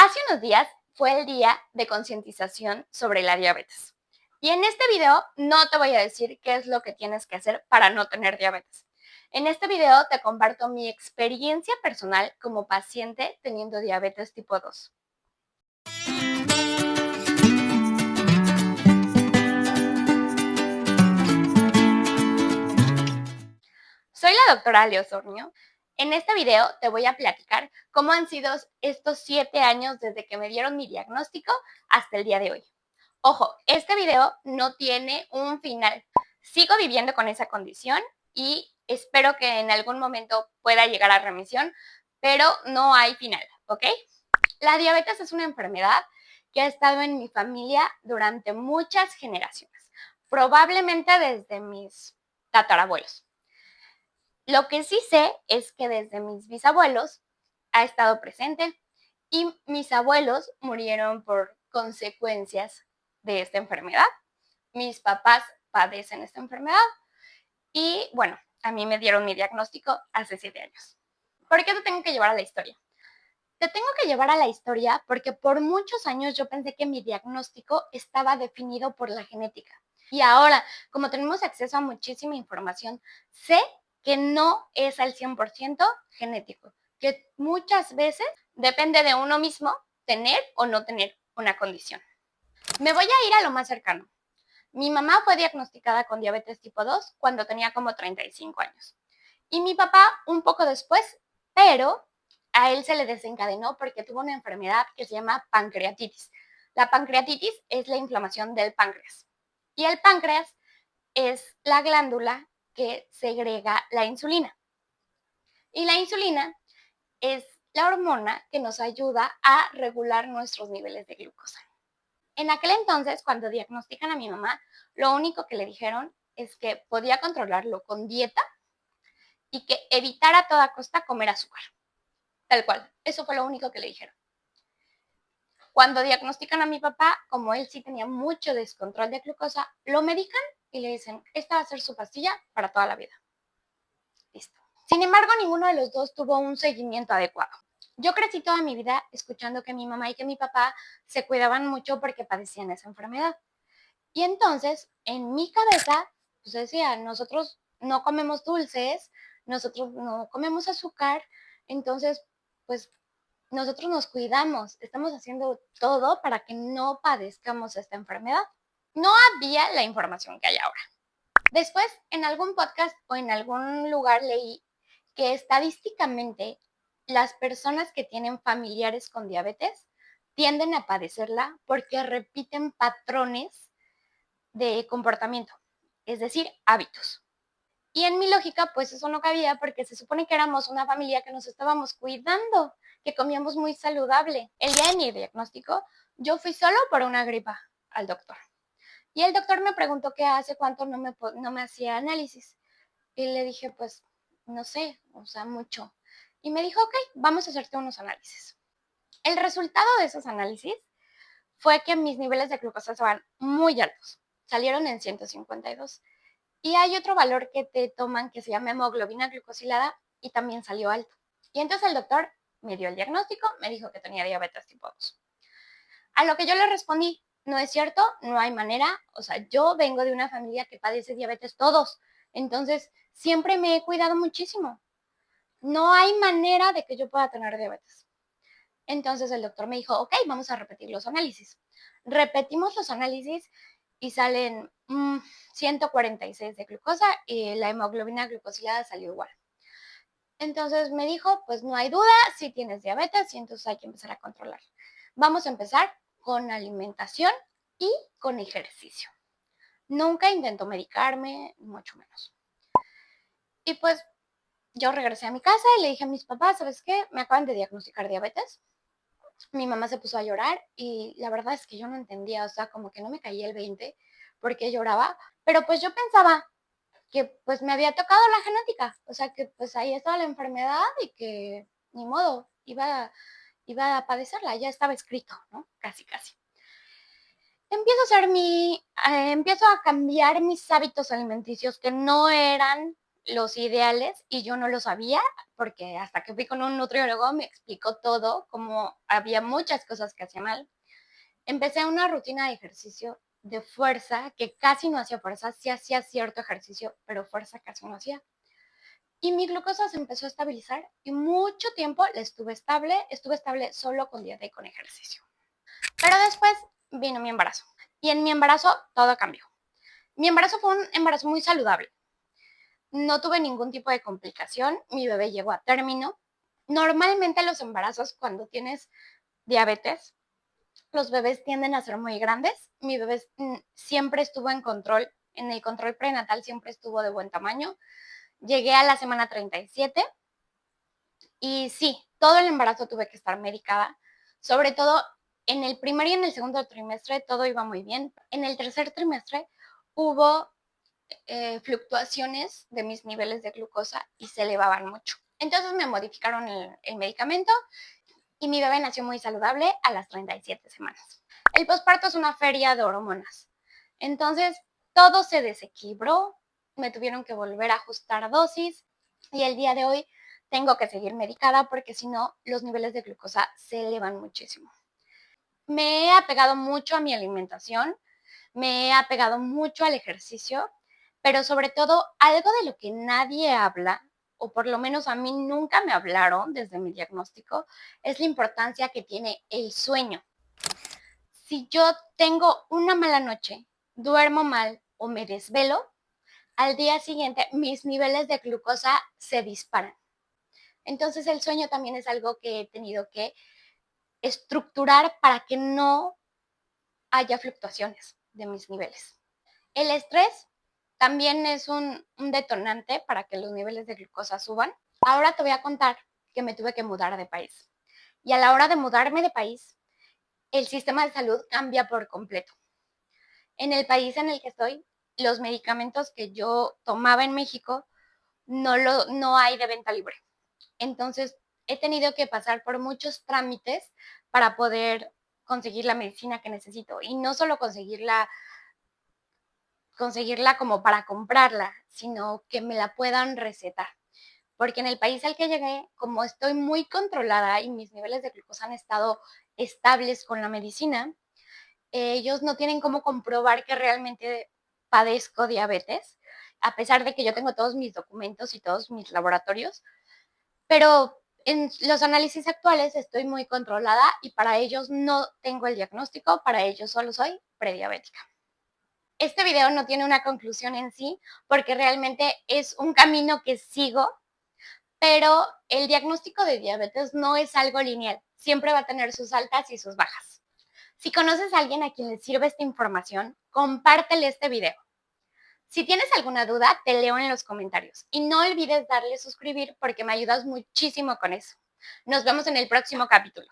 Hace unos días fue el día de concientización sobre la diabetes. Y en este video no te voy a decir qué es lo que tienes que hacer para no tener diabetes. En este video te comparto mi experiencia personal como paciente teniendo diabetes tipo 2. Soy la doctora Ale Osornio. En este video te voy a platicar cómo han sido estos 7 años desde que me dieron mi diagnóstico hasta el día de hoy. Ojo, este video no tiene un final. Sigo viviendo con esa condición y espero que en algún momento pueda llegar a remisión, pero no hay final, ¿ok? La diabetes es una enfermedad que ha estado en mi familia durante muchas generaciones, probablemente desde mis tatarabuelos. Lo que sí sé es que desde mis bisabuelos ha estado presente y mis abuelos murieron por consecuencias de esta enfermedad. Mis papás padecen esta enfermedad y bueno, a mí me dieron mi diagnóstico hace 7 años. ¿Por qué te tengo que llevar a la historia? Te tengo que llevar a la historia porque por muchos años yo pensé que mi diagnóstico estaba definido por la genética. Y ahora, como tenemos acceso a muchísima información, sé que no es al 100% genético, que muchas veces depende de uno mismo tener o no tener una condición. Me voy a ir a lo más cercano. Mi mamá fue diagnosticada con diabetes tipo 2 cuando tenía como 35 años. Y mi papá un poco después, pero a él se le desencadenó porque tuvo una enfermedad que se llama pancreatitis. La pancreatitis es la inflamación del páncreas. Y el páncreas es la glándula que segrega la insulina. Y la insulina es la hormona que nos ayuda a regular nuestros niveles de glucosa. En aquel entonces, cuando diagnostican a mi mamá, lo único que le dijeron es que podía controlarlo con dieta y que evitara a toda costa comer azúcar. Tal cual, eso fue lo único que le dijeron. Cuando diagnostican a mi papá, como él sí tenía mucho descontrol de glucosa, lo medican y le dicen, esta va a ser su pastilla para toda la vida. Listo. Sin embargo, ninguno de los dos tuvo un seguimiento adecuado. Yo crecí toda mi vida escuchando que mi mamá y que mi papá se cuidaban mucho porque padecían esa enfermedad. Y entonces, en mi cabeza, pues decía, nosotros no comemos dulces, nosotros no comemos azúcar, entonces, pues nosotros nos cuidamos, estamos haciendo todo para que no padezcamos esta enfermedad. No había la información que hay ahora. Después, en algún podcast o en algún lugar leí que estadísticamente las personas que tienen familiares con diabetes tienden a padecerla porque repiten patrones de comportamiento, es decir, hábitos. Y en mi lógica, pues eso no cabía porque se supone que éramos una familia que nos estábamos cuidando, que comíamos muy saludable. El día de mi diagnóstico, yo fui solo por una gripa al doctor. Y el doctor me preguntó que hace cuánto no me hacía análisis. Y le dije, pues, no sé, o sea, mucho. Y me dijo, ok, vamos a hacerte unos análisis. El resultado de esos análisis fue que mis niveles de glucosa estaban muy altos. Salieron en 152. Y hay otro valor que te toman que se llama hemoglobina glucosilada y también salió alto. Y entonces el doctor me dio el diagnóstico, me dijo que tenía diabetes tipo 2. A lo que yo le respondí, no es cierto, no hay manera, o sea, yo vengo de una familia que padece diabetes todos, entonces siempre me he cuidado muchísimo. No hay manera de que yo pueda tener diabetes. Entonces el doctor me dijo, ok, vamos a repetir los análisis. Repetimos los análisis y salen 146 de glucosa y la hemoglobina glucosilada salió igual. Entonces me dijo, pues no hay duda, si tienes diabetes y entonces hay que empezar a controlar. Vamos a empezar con alimentación y con ejercicio. Nunca intento medicarme, mucho menos. Y pues yo regresé a mi casa y le dije a mis papás, ¿sabes qué? Me acaban de diagnosticar diabetes. Mi mamá se puso a llorar y la verdad es que yo no entendía, o sea, como que no me caía el 20 porque lloraba, pero pues yo pensaba que pues me había tocado la genética, o sea, que pues ahí estaba la enfermedad y que ni modo, iba a padecerla, ya estaba escrito, ¿no? Casi, casi. Empiezo a cambiar mis hábitos alimenticios que no eran los ideales y yo no lo sabía porque hasta que fui con un nutriólogo me explicó todo, como había muchas cosas que hacía mal. Empecé una rutina de ejercicio de fuerza, que casi no hacía fuerza, sí hacía cierto ejercicio, pero fuerza casi no hacía. Y mi glucosa se empezó a estabilizar y mucho tiempo la estuve estable solo con dieta y con ejercicio. Pero después vino mi embarazo y en mi embarazo todo cambió. Mi embarazo fue un embarazo muy saludable. No tuve ningún tipo de complicación, mi bebé llegó a término. Normalmente los embarazos cuando tienes diabetes, los bebés tienden a ser muy grandes. Mi bebé siempre estuvo en el control prenatal siempre estuvo de buen tamaño. Llegué a la semana 37 y sí, todo el embarazo tuve que estar medicada, sobre todo en el primer y en el segundo trimestre todo iba muy bien. En el tercer trimestre hubo fluctuaciones de mis niveles de glucosa y se elevaban mucho. Entonces me modificaron el medicamento y mi bebé nació muy saludable a las 37 semanas. El posparto es una feria de hormonas. Entonces todo se desequilibró, me tuvieron que volver a ajustar dosis y el día de hoy tengo que seguir medicada porque si no los niveles de glucosa se elevan muchísimo. Me he apegado mucho a mi alimentación, me he apegado mucho al ejercicio, pero sobre todo algo de lo que nadie habla, o por lo menos a mí nunca me hablaron desde mi diagnóstico, es la importancia que tiene el sueño. Si yo tengo una mala noche, duermo mal o me desvelo, al día siguiente mis niveles de glucosa se disparan. Entonces el sueño también es algo que he tenido que estructurar para que no haya fluctuaciones de mis niveles. El estrés también es un detonante para que los niveles de glucosa suban. Ahora te voy a contar que me tuve que mudar de país. Y a la hora de mudarme de país, el sistema de salud cambia por completo. En el país en el que estoy, los medicamentos que yo tomaba en México no hay de venta libre. Entonces, he tenido que pasar por muchos trámites para poder conseguir la medicina que necesito. Y no solo conseguirla como para comprarla, sino que me la puedan recetar. Porque en el país al que llegué, como estoy muy controlada y mis niveles de glucosa han estado estables con la medicina, ellos no tienen cómo comprobar que realmente padezco diabetes, a pesar de que yo tengo todos mis documentos y todos mis laboratorios, pero en los análisis actuales estoy muy controlada y para ellos no tengo el diagnóstico, para ellos solo soy prediabética. Este video no tiene una conclusión en sí, porque realmente es un camino que sigo, pero el diagnóstico de diabetes no es algo lineal, siempre va a tener sus altas y sus bajas. Si conoces a alguien a quien le sirve esta información, compártele este video. Si tienes alguna duda, te leo en los comentarios y no olvides darle suscribir porque me ayudas muchísimo con eso. Nos vemos en el próximo capítulo.